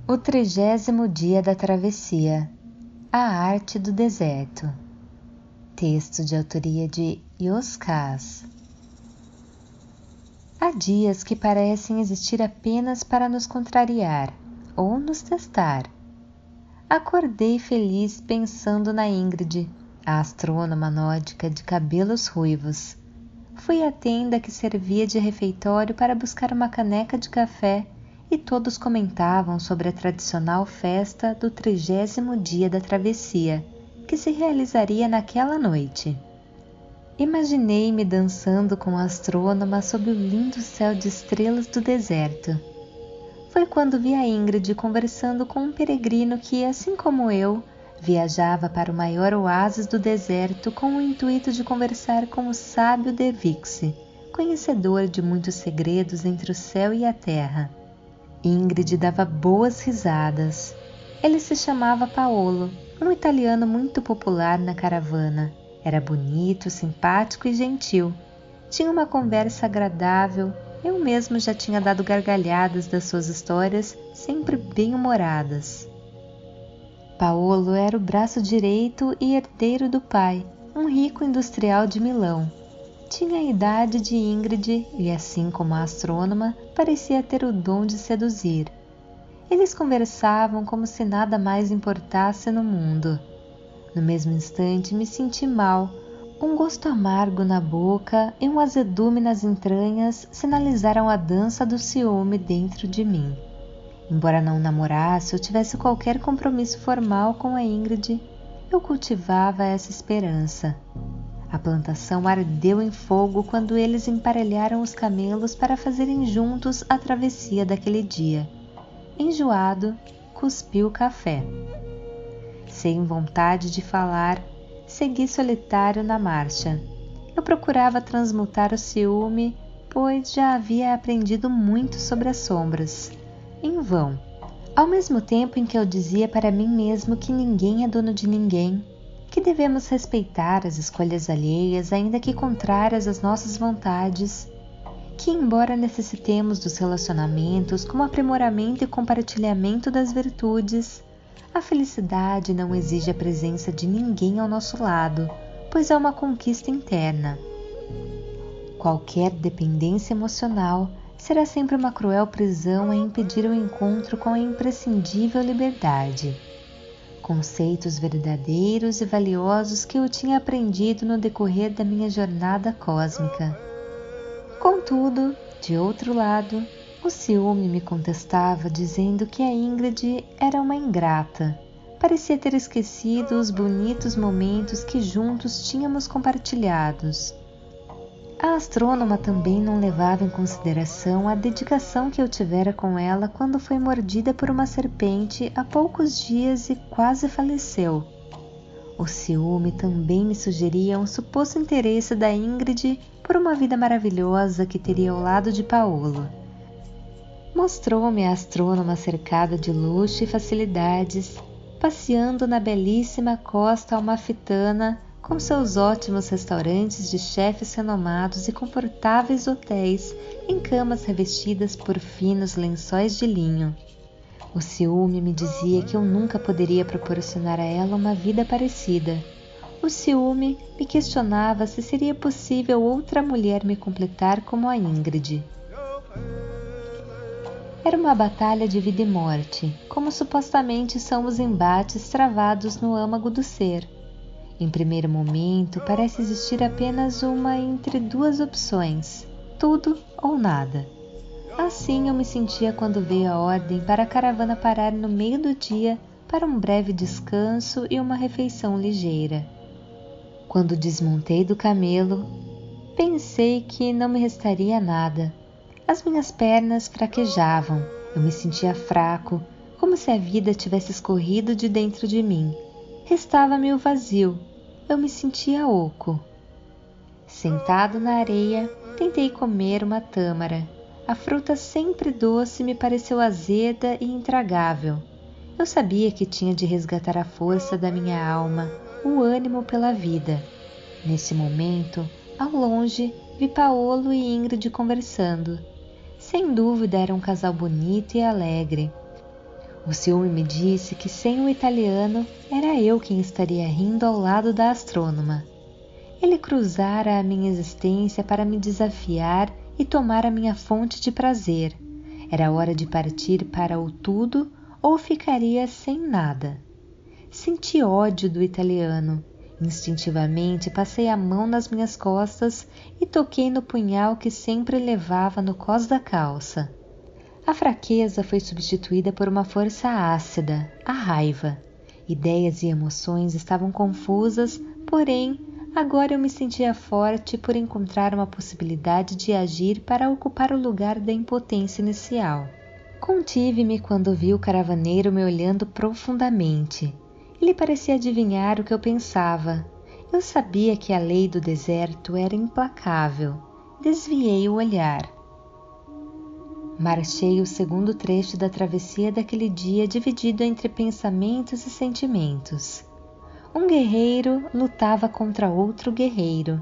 O 30º dia da travessia. A arte do deserto. Texto de autoria de Yoskaz. Há dias que parecem existir apenas para nos contrariar ou nos testar. Acordei feliz pensando na Ingrid, a astrônoma nórdica de cabelos ruivos. Fui à tenda que servia de refeitório para buscar uma caneca de café e todos comentavam sobre a tradicional festa do 30º dia da travessia, que se realizaria naquela noite. Imaginei-me dançando com a astrônoma sob o lindo céu de estrelas do deserto. Foi quando vi a Ingrid conversando com um peregrino que, assim como eu, viajava para o maior oásis do deserto com o intuito de conversar com o sábio Devixi, conhecedor de muitos segredos entre o céu e a terra. Ingrid dava boas risadas. Ele se chamava Paolo, um italiano muito popular na caravana. Era bonito, simpático e gentil. Tinha uma conversa agradável. Eu mesmo já tinha dado gargalhadas das suas histórias, sempre bem-humoradas. Paolo era o braço direito e herdeiro do pai, um rico industrial de Milão. Tinha a idade de Ingrid e, assim como a astrônoma, parecia ter o dom de seduzir. Eles conversavam como se nada mais importasse no mundo. No mesmo instante me senti mal. Um gosto amargo na boca e um azedume nas entranhas sinalizaram a dança do ciúme dentro de mim. Embora não namorasse ou tivesse qualquer compromisso formal com a Ingrid, eu cultivava essa esperança. A plantação ardeu em fogo quando eles emparelharam os camelos para fazerem juntos a travessia daquele dia. Enjoado, cuspi o café. Sem vontade de falar, segui solitário na marcha. Eu procurava transmutar o ciúme, pois já havia aprendido muito sobre as sombras. Em vão. Ao mesmo tempo em que eu dizia para mim mesmo que ninguém é dono de ninguém, que devemos respeitar as escolhas alheias, ainda que contrárias às nossas vontades, que embora necessitemos dos relacionamentos como aprimoramento e compartilhamento das virtudes, a felicidade não exige a presença de ninguém ao nosso lado, pois é uma conquista interna. Qualquer dependência emocional será sempre uma cruel prisão a impedir o encontro com a imprescindível liberdade. Conceitos verdadeiros e valiosos que eu tinha aprendido no decorrer da minha jornada cósmica. Contudo, de outro lado, o ciúme me contestava dizendo que a Ingrid era uma ingrata. Parecia ter esquecido os bonitos momentos que juntos tínhamos compartilhados. A astrônoma também não levava em consideração a dedicação que eu tivera com ela quando foi mordida por uma serpente há poucos dias e quase faleceu. O ciúme também me sugeria um suposto interesse da Ingrid por uma vida maravilhosa que teria ao lado de Paolo. Mostrou-me a astrônoma cercada de luxo e facilidades, passeando na belíssima costa amalfitana com seus ótimos restaurantes de chefes renomados e confortáveis hotéis em camas revestidas por finos lençóis de linho. O ciúme me dizia que eu nunca poderia proporcionar a ela uma vida parecida. O ciúme me questionava se seria possível outra mulher me completar como a Ingrid. Era uma batalha de vida e morte, como supostamente são os embates travados no âmago do ser. Em primeiro momento, parece existir apenas uma entre duas opções, tudo ou nada. Assim eu me sentia quando veio a ordem para a caravana parar no meio do dia para um breve descanso e uma refeição ligeira. Quando desmontei do camelo, pensei que não me restaria nada. As minhas pernas fraquejavam, eu me sentia fraco, como se a vida tivesse escorrido de dentro de mim. Restava-me o vazio, eu me sentia oco. Sentado na areia, tentei comer uma tâmara. A fruta sempre doce me pareceu azeda e intragável. Eu sabia que tinha de resgatar a força da minha alma, o ânimo pela vida. Nesse momento, ao longe, vi Paolo e Ingrid conversando. Sem dúvida era um casal bonito e alegre. O ciúme me disse que sem o italiano era eu quem estaria rindo ao lado da astrônoma. Ele cruzara a minha existência para me desafiar e tomar a minha fonte de prazer. Era hora de partir para o tudo ou ficaria sem nada. Senti ódio do italiano. Instintivamente passei a mão nas minhas costas e toquei no punhal que sempre levava no cós da calça. A fraqueza foi substituída por uma força ácida, a raiva. Ideias e emoções estavam confusas, porém, agora eu me sentia forte por encontrar uma possibilidade de agir para ocupar o lugar da impotência inicial. Contive-me quando vi o caravaneiro me olhando profundamente. Ele parecia adivinhar o que eu pensava. Eu sabia que a lei do deserto era implacável. Desviei o olhar. Marchei o segundo trecho da travessia daquele dia dividido entre pensamentos e sentimentos. Um guerreiro lutava contra outro guerreiro.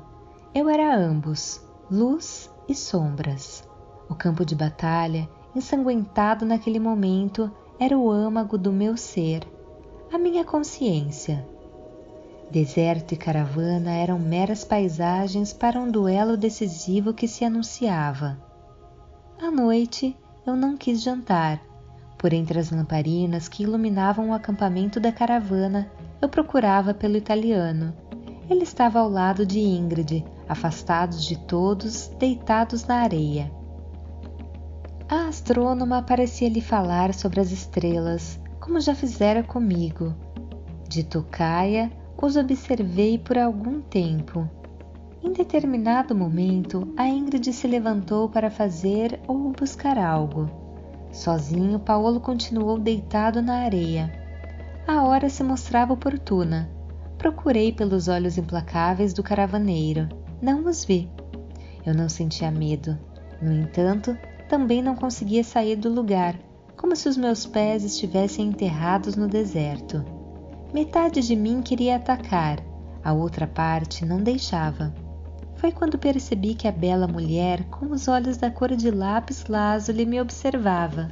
Eu era ambos, luz e sombras. O campo de batalha, ensanguentado naquele momento, era o âmago do meu ser, a minha consciência. Deserto e caravana eram meras paisagens para um duelo decisivo que se anunciava. À noite, eu não quis jantar. Por entre as lamparinas que iluminavam o acampamento da caravana, eu procurava pelo italiano. Ele estava ao lado de Ingrid, afastados de todos, deitados na areia. A astrônoma parecia lhe falar sobre as estrelas, como já fizera comigo. De tocaia, os observei por algum tempo. Em determinado momento, a Ingrid se levantou para fazer ou buscar algo. Sozinho, Paolo continuou deitado na areia. A hora se mostrava oportuna. Procurei pelos olhos implacáveis do caravaneiro. Não os vi. Eu não sentia medo. No entanto, também não conseguia sair do lugar, como se os meus pés estivessem enterrados no deserto. Metade de mim queria atacar, a outra parte não deixava. Foi quando percebi que a bela mulher, com os olhos da cor de lápis lazuli, me observava.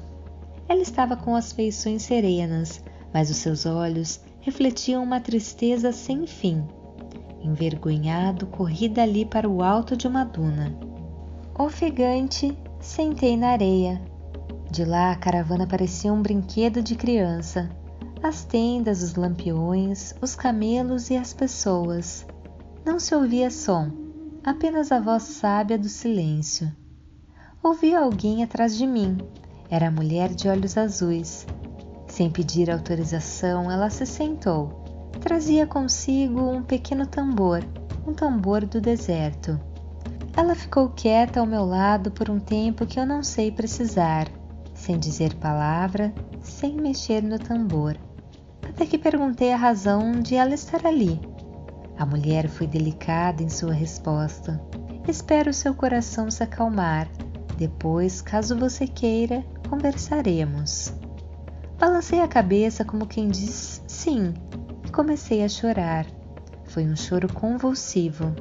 Ela estava com as feições serenas, mas os seus olhos refletiam uma tristeza sem fim. Envergonhado, corri dali para o alto de uma duna. Ofegante, sentei na areia. De lá a caravana parecia um brinquedo de criança. As tendas, os lampiões, os camelos e as pessoas. Não se ouvia som. Apenas a voz sábia do silêncio. Ouvi alguém atrás de mim. Era a mulher de olhos azuis. Sem pedir autorização, ela se sentou. Trazia consigo um pequeno tambor, um tambor do deserto. Ela ficou quieta ao meu lado por um tempo que eu não sei precisar, sem dizer palavra, sem mexer no tambor. Até que perguntei a razão de ela estar ali. A mulher foi delicada em sua resposta. Espero seu coração se acalmar. Depois, caso você queira, conversaremos. Balancei a cabeça como quem diz sim e comecei a chorar. Foi um choro convulsivo.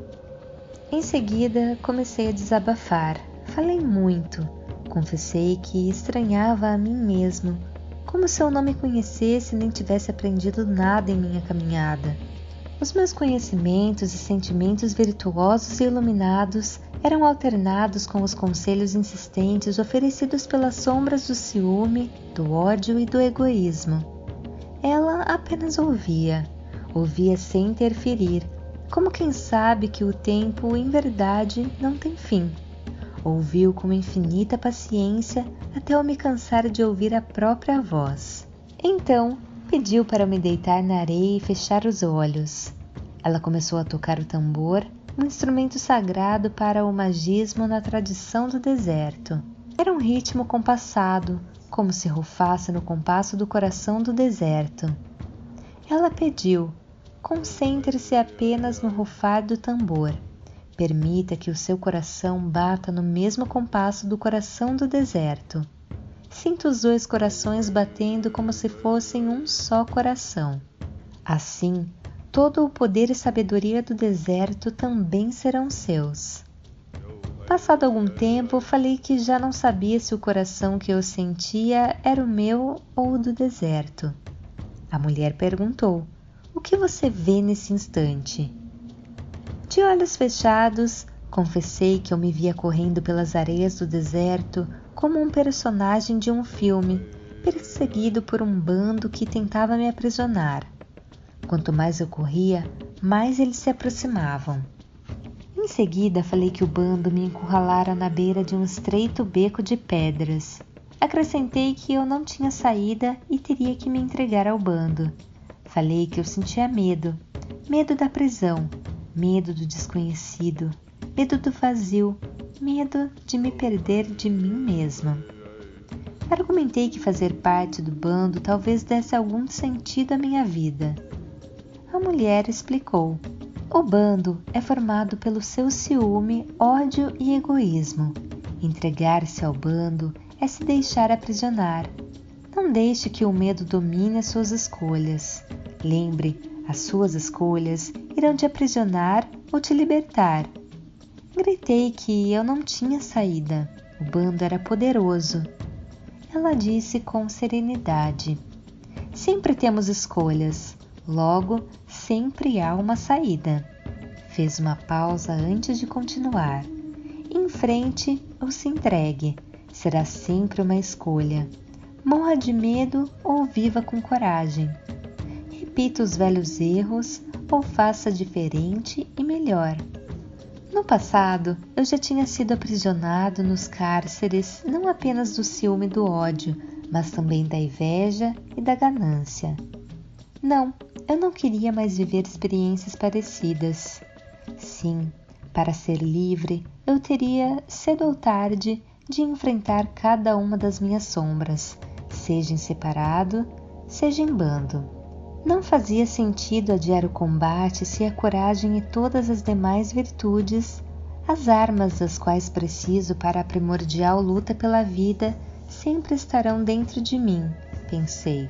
Em seguida, comecei a desabafar. Falei muito. Confessei que estranhava a mim mesmo, como se eu não me conhecesse nem tivesse aprendido nada em minha caminhada. Os meus conhecimentos e sentimentos virtuosos e iluminados eram alternados com os conselhos insistentes oferecidos pelas sombras do ciúme, do ódio e do egoísmo. Ela apenas ouvia sem interferir, como quem sabe que o tempo, em verdade, não tem fim. Ouviu com infinita paciência até eu me cansar de ouvir a própria voz. Então, pediu para me deitar na areia e fechar os olhos. Ela começou a tocar o tambor, um instrumento sagrado para o magismo na tradição do deserto. Era um ritmo compassado, como se rufasse no compasso do coração do deserto. Ela pediu: concentre-se apenas no rufar do tambor. Permita que o seu coração bata no mesmo compasso do coração do deserto. Sinta os dois corações batendo como se fossem um só coração. Assim, todo o poder e sabedoria do deserto também serão seus. Passado algum tempo, falei que já não sabia se o coração que eu sentia era o meu ou o do deserto. A mulher perguntou: "O que você vê nesse instante?" De olhos fechados, confessei que eu me via correndo pelas areias do deserto como um personagem de um filme, perseguido por um bando que tentava me aprisionar. Quanto mais eu corria, mais eles se aproximavam. Em seguida, falei que o bando me encurralara na beira de um estreito beco de pedras. Acrescentei que eu não tinha saída e teria que me entregar ao bando. Falei que eu sentia medo, medo da prisão, medo do desconhecido, medo do vazio, medo de me perder de mim mesma. Argumentei que fazer parte do bando talvez desse algum sentido à minha vida. A mulher explicou: "O bando é formado pelo seu ciúme, ódio e egoísmo. Entregar-se ao bando é se deixar aprisionar. Não deixe que o medo domine as suas escolhas. Lembre, as suas escolhas irão te aprisionar ou te libertar." Gritei que eu não tinha saída. O bando era poderoso. Ela disse com serenidade: "Sempre temos escolhas. Logo, sempre há uma saída." Fez uma pausa antes de continuar. "Enfrente ou se entregue. Será sempre uma escolha. Morra de medo ou viva com coragem. Repita os velhos erros ou faça diferente e melhor." No passado, eu já tinha sido aprisionado nos cárceres não apenas do ciúme e do ódio, mas também da inveja e da ganância. Não, eu não queria mais viver experiências parecidas. Sim, para ser livre, eu teria, cedo ou tarde, de enfrentar cada uma das minhas sombras, seja em separado, seja em bando. Não fazia sentido adiar o combate se a coragem e todas as demais virtudes, as armas das quais preciso para a primordial luta pela vida, sempre estarão dentro de mim, pensei.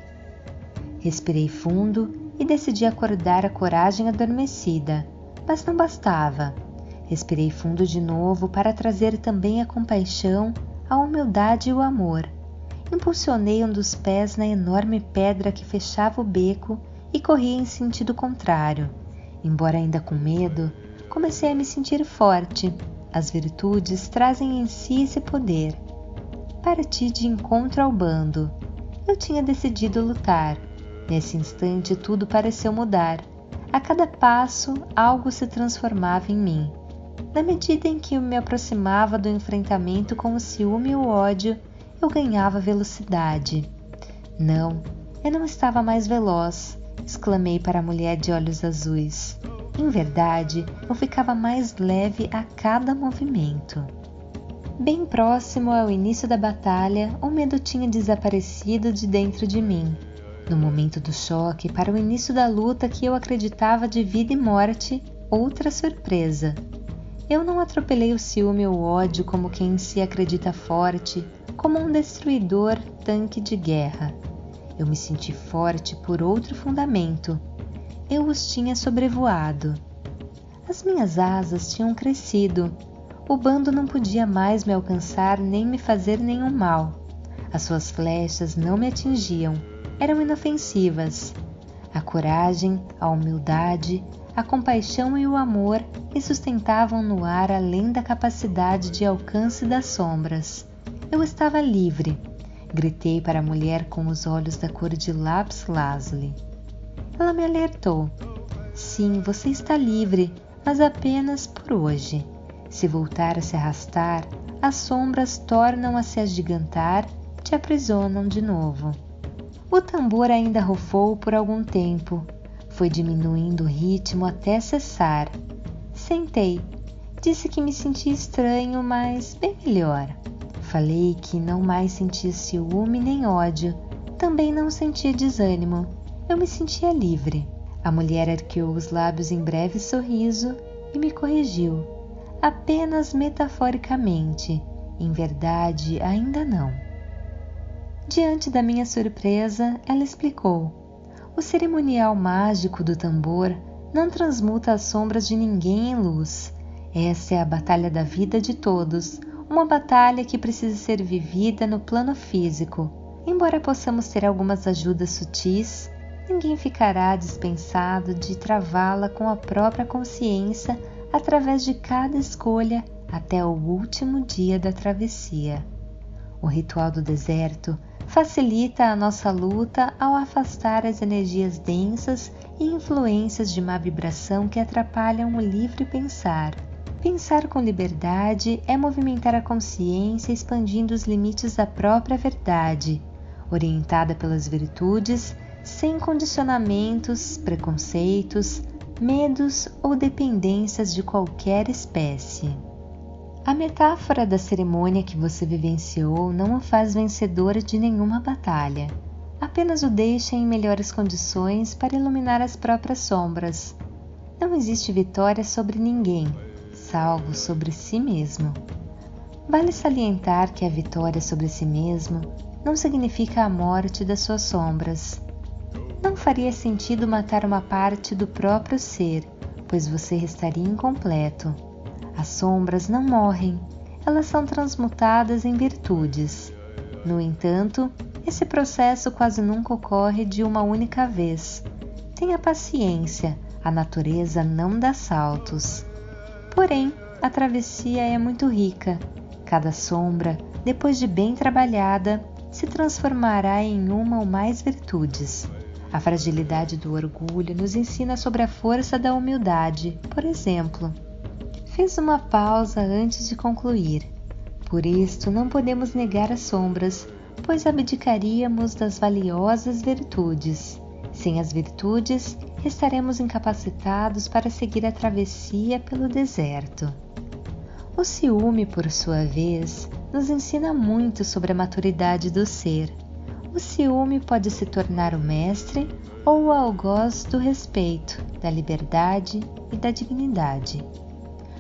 Respirei fundo e decidi acordar a coragem adormecida, mas não bastava. Respirei fundo de novo para trazer também a compaixão, a humildade e o amor. Impulsionei um dos pés na enorme pedra que fechava o beco e corri em sentido contrário. Embora ainda com medo, comecei a me sentir forte. As virtudes trazem em si esse poder. Parti de encontro ao bando. Eu tinha decidido lutar. Nesse instante tudo pareceu mudar. A cada passo algo se transformava em mim. Na medida em que eu me aproximava do enfrentamento com o ciúme e o ódio, eu ganhava velocidade. Não, eu não estava mais veloz, exclamei para a mulher de olhos azuis. Em verdade, eu ficava mais leve a cada movimento. Bem próximo ao início da batalha, o medo tinha desaparecido de dentro de mim. No momento do choque, para o início da luta que eu acreditava de vida e morte, outra surpresa. Eu não atropelei o ciúme ou o ódio como quem se acredita forte, como um destruidor tanque de guerra. Eu me senti forte por outro fundamento. Eu os tinha sobrevoado. As minhas asas tinham crescido. O bando não podia mais me alcançar nem me fazer nenhum mal. As suas flechas não me atingiam, eram inofensivas. A coragem, a humildade, a compaixão e o amor me sustentavam no ar além da capacidade de alcance das sombras. Eu estava livre. Gritei para a mulher com os olhos da cor de lápis lazuli. Ela me alertou. Sim, você está livre, mas apenas por hoje. Se voltar a se arrastar, as sombras tornam a se agigantar e te aprisionam de novo. O tambor ainda rufou por algum tempo. Foi diminuindo o ritmo até cessar. Sentei. Disse que me sentia estranho, mas bem melhor. Falei que não mais sentia ciúme nem ódio. Também não sentia desânimo. Eu me sentia livre. A mulher arqueou os lábios em breve sorriso e me corrigiu. Apenas metaforicamente. Em verdade, ainda não. Diante da minha surpresa, ela explicou. O cerimonial mágico do tambor não transmuta as sombras de ninguém em luz. Essa é a batalha da vida de todos, uma batalha que precisa ser vivida no plano físico. Embora possamos ter algumas ajudas sutis, ninguém ficará dispensado de travá-la com a própria consciência através de cada escolha até o último dia da travessia. O ritual do deserto facilita a nossa luta ao afastar as energias densas e influências de má vibração que atrapalham o livre pensar. Pensar com liberdade é movimentar a consciência expandindo os limites da própria verdade, orientada pelas virtudes, sem condicionamentos, preconceitos, medos ou dependências de qualquer espécie. A metáfora da cerimônia que você vivenciou não o faz vencedor de nenhuma batalha, apenas o deixa em melhores condições para iluminar as próprias sombras. Não existe vitória sobre ninguém, salvo sobre si mesmo. Vale salientar que a vitória sobre si mesmo não significa a morte das suas sombras. Não faria sentido matar uma parte do próprio ser, pois você restaria incompleto. As sombras não morrem, elas são transmutadas em virtudes. No entanto, esse processo quase nunca ocorre de uma única vez. Tenha paciência, a natureza não dá saltos. Porém, a travessia é muito rica. Cada sombra, depois de bem trabalhada, se transformará em uma ou mais virtudes. A fragilidade do orgulho nos ensina sobre a força da humildade, por exemplo. Fiz uma pausa antes de concluir. Por isto, não podemos negar as sombras, pois abdicaríamos das valiosas virtudes. Sem as virtudes, estaremos incapacitados para seguir a travessia pelo deserto. O ciúme, por sua vez, nos ensina muito sobre a maturidade do ser. O ciúme pode se tornar o mestre ou o algoz do respeito, da liberdade e da dignidade.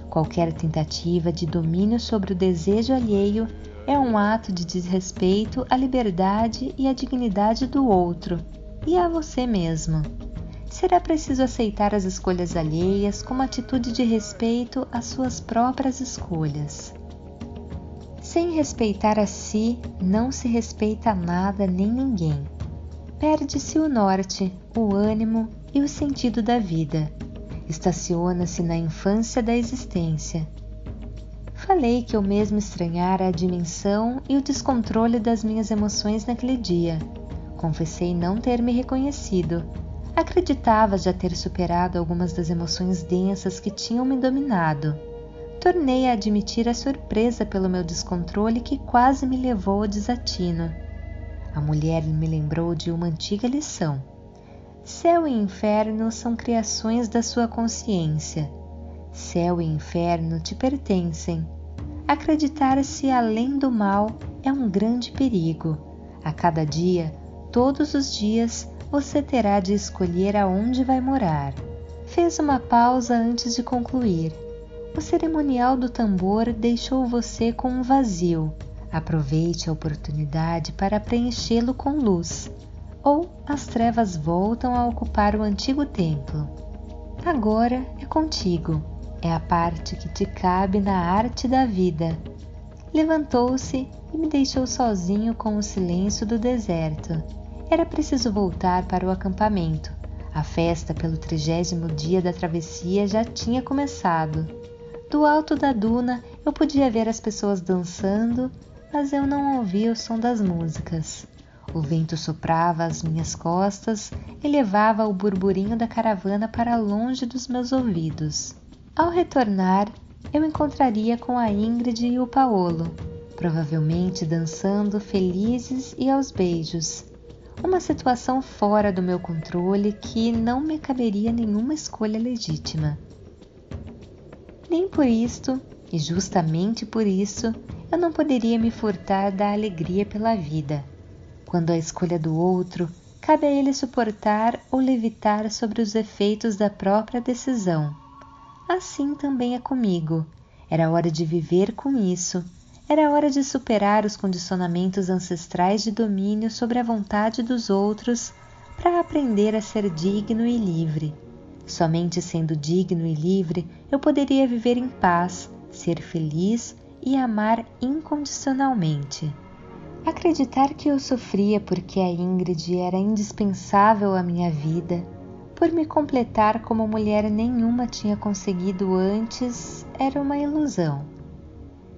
Qualquer tentativa de domínio sobre o desejo alheio é um ato de desrespeito à liberdade e à dignidade do outro e a você mesmo. Será preciso aceitar as escolhas alheias como atitude de respeito às suas próprias escolhas. Sem respeitar a si, não se respeita nada nem ninguém. Perde-se o norte, o ânimo e o sentido da vida. Estaciona-se na infância da existência. Falei que eu mesmo estranhara a dimensão e o descontrole das minhas emoções naquele dia. Confessei não ter me reconhecido. Acreditava já ter superado algumas das emoções densas que tinham me dominado. Tornei a admitir a surpresa pelo meu descontrole que quase me levou ao desatino. A mulher me lembrou de uma antiga lição. Céu e inferno são criações da sua consciência. Céu e inferno te pertencem. Acreditar-se além do mal é um grande perigo. A cada dia, todos os dias, você terá de escolher aonde vai morar. Fez uma pausa antes de concluir. O cerimonial do tambor deixou você com um vazio. Aproveite a oportunidade para preenchê-lo com luz. Ou as trevas voltam a ocupar o antigo templo. Agora é contigo, é a parte que te cabe na arte da vida. Levantou-se e me deixou sozinho com o silêncio do deserto. Era preciso voltar para o acampamento. A festa pelo 30º dia da travessia já tinha começado. Do alto da duna eu podia ver as pessoas dançando, mas eu não ouvia o som das músicas. O vento soprava às minhas costas e levava o burburinho da caravana para longe dos meus ouvidos. Ao retornar, eu encontraria com a Ingrid e o Paolo, provavelmente dançando felizes e aos beijos. Uma situação fora do meu controle que não me caberia nenhuma escolha legítima. Nem por isto, e justamente por isso, eu não poderia me furtar da alegria pela vida. Quando a escolha do outro, cabe a ele suportar ou levitar sobre os efeitos da própria decisão. Assim também é comigo. Era hora de viver com isso. Era hora de superar os condicionamentos ancestrais de domínio sobre a vontade dos outros para aprender a ser digno e livre. Somente sendo digno e livre eu poderia viver em paz, ser feliz e amar incondicionalmente. Acreditar que eu sofria porque a Ingrid era indispensável à minha vida, por me completar como mulher nenhuma tinha conseguido antes, era uma ilusão.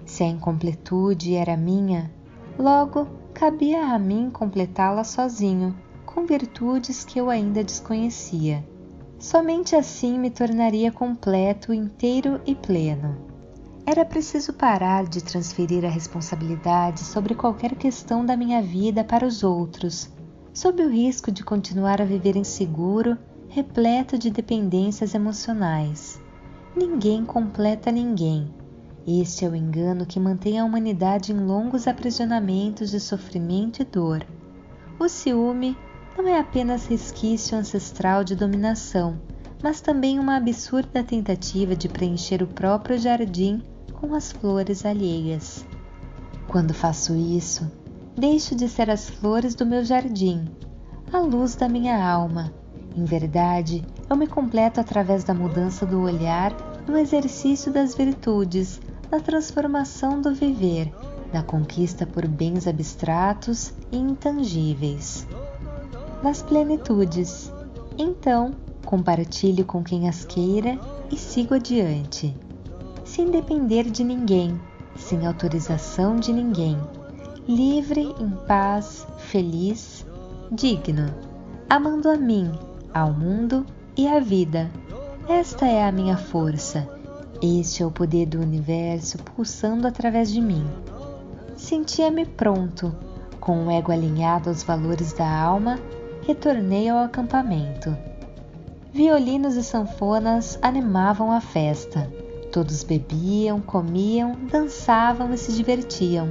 Se a incompletude era minha, logo cabia a mim completá-la sozinho, com virtudes que eu ainda desconhecia. Somente assim me tornaria completo, inteiro e pleno. Era preciso parar de transferir a responsabilidade sobre qualquer questão da minha vida para os outros, sob o risco de continuar a viver inseguro, repleto de dependências emocionais. Ninguém completa ninguém. Este é o engano que mantém a humanidade em longos aprisionamentos de sofrimento e dor. O ciúme não é apenas resquício ancestral de dominação, mas também uma absurda tentativa de preencher o próprio jardim com as flores alheias. Quando faço isso, deixo de ser as flores do meu jardim, a luz da minha alma. Em verdade, eu me completo através da mudança do olhar, no exercício das virtudes, na transformação do viver, na conquista por bens abstratos e intangíveis. Nas plenitudes, então, compartilho com quem as queira e sigo adiante, sem depender de ninguém, sem autorização de ninguém, livre, em paz, feliz, digno, amando a mim, ao mundo e à vida. Esta é a minha força, este é o poder do universo pulsando através de mim. Sentia-me pronto, com o ego alinhado aos valores da alma, retornei ao acampamento. Violinos e sanfonas animavam a festa. Todos bebiam, comiam, dançavam e se divertiam.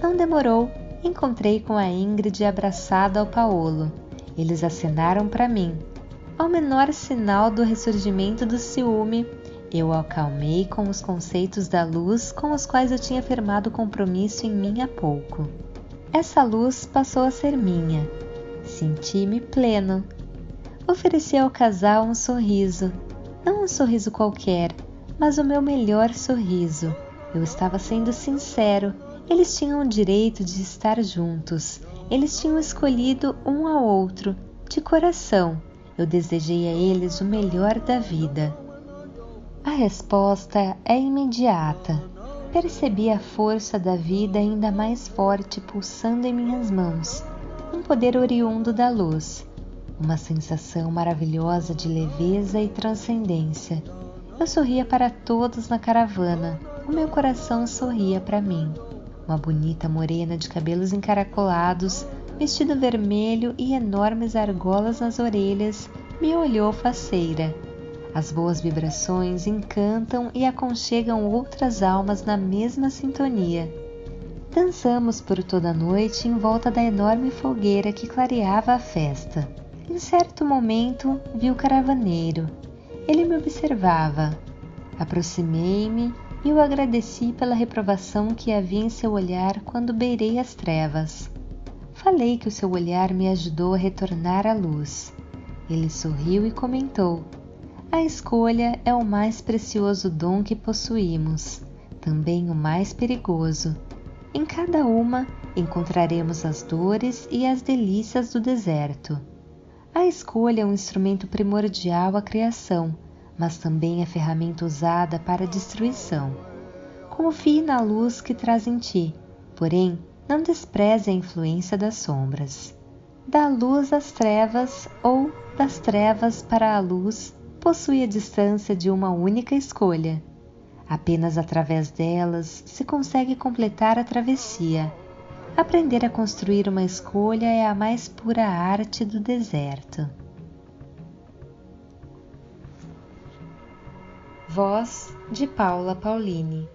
Não demorou, encontrei com a Ingrid abraçada ao Paolo. Eles acenaram para mim. Ao menor sinal do ressurgimento do ciúme, eu o acalmei com os conceitos da luz com os quais eu tinha firmado compromisso em mim há pouco. Essa luz passou a ser minha. Senti-me pleno. Ofereci ao casal um sorriso, não um sorriso qualquer, mas o meu melhor sorriso. Eu estava sendo sincero. Eles tinham o direito de estar juntos. Eles tinham escolhido um ao outro, de coração. Eu desejei a eles o melhor da vida. A resposta é imediata. Percebi a força da vida ainda mais forte pulsando em minhas mãos, um poder oriundo da luz, uma sensação maravilhosa de leveza e transcendência. Eu sorria para todos na caravana, o meu coração sorria para mim. Uma bonita morena de cabelos encaracolados, vestido vermelho e enormes argolas nas orelhas, me olhou faceira. As boas vibrações encantam e aconchegam outras almas na mesma sintonia. Dançamos por toda a noite em volta da enorme fogueira que clareava a festa. Em certo momento, vi o caravaneiro. Ele me observava. Aproximei-me e o agradeci pela reprovação que havia em seu olhar quando beirei as trevas. Falei que o seu olhar me ajudou a retornar à luz. Ele sorriu e comentou: a escolha é o mais precioso dom que possuímos, também o mais perigoso. Em cada uma encontraremos as dores e as delícias do deserto. A escolha é um instrumento primordial à criação, mas também é ferramenta usada para a destruição. Confie na luz que traz em ti, porém não despreze a influência das sombras. Da luz às trevas ou das trevas para a luz possui a distância de uma única escolha. Apenas através delas se consegue completar a travessia. Aprender a construir uma escolha é a mais pura arte do deserto. Voz de Paula Paulini.